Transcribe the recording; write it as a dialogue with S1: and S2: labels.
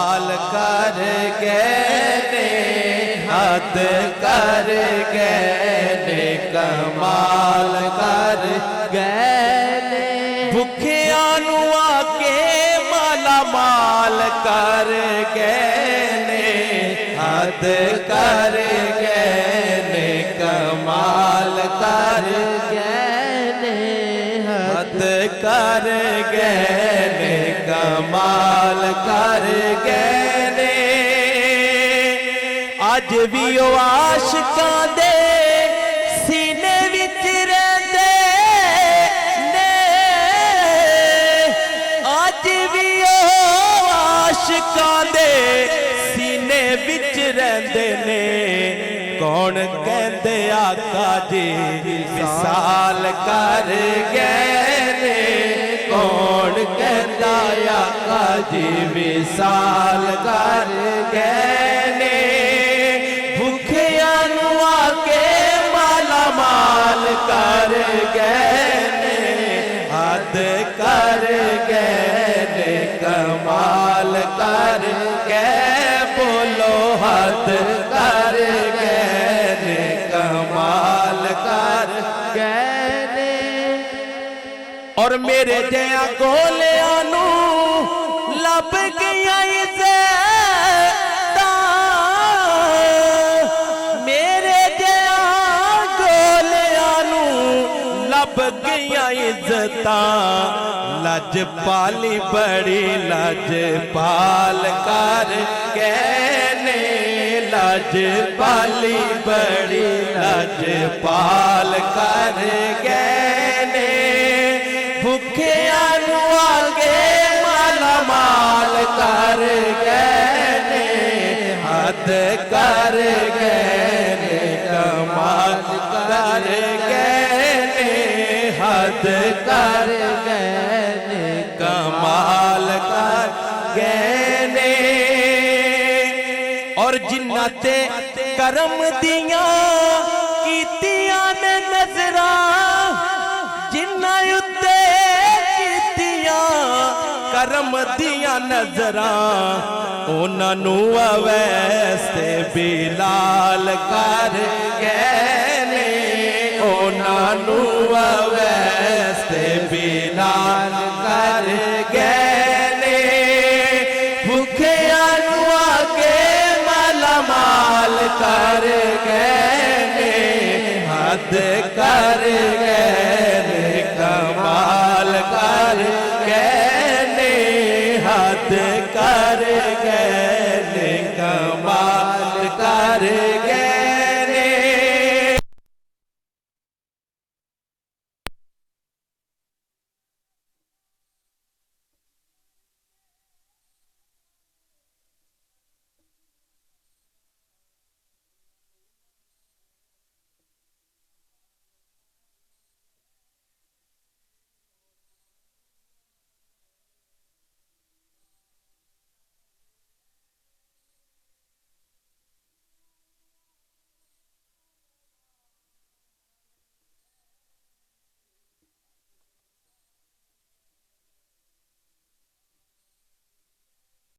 S1: माल कर गए हद कर गए कमाल कर गए भुखिया नू आके माला माल कर गए हद कर गए कमाल कर गए हद कर गए कमाल कर गए अज भी ओ आशिकां दे सीने विच रहिंदे ने अज भी ओ आशिकां दे सीने विच रहिंदे ने कौन कहंदे आका जी विसाल कर गए ने कौन कहंदा आका जी विसाल कर गए ने भुखिया नू आके माला माल कर गए ने हद कर गए कमाल कर गए बोलो हद कर गए कमाल कर गए और मेरे जया गोलियां नू लब गया इज़्ज़तां मेरे जया गोलियां नू लब गया इज़्ज़तां लज पाली बड़ी लज पाल कर गए लज पाली बड़ी लज पाल कर गए भुखिया नू आगे माला माल कर गए हद कर गए कमाल कर गए हद कर गए कमाल कर गए और जिन्ना ते करम दियां कीतियां ने नजरा जिन्ना उत्ते कीतियां करम दियां नजरा उन्हां नू अवैस ते बिलाल कर गए उन्हां नू अवैस ते बिलाल कर गए भुखिया नू आके माला माल कर गए हद कर गए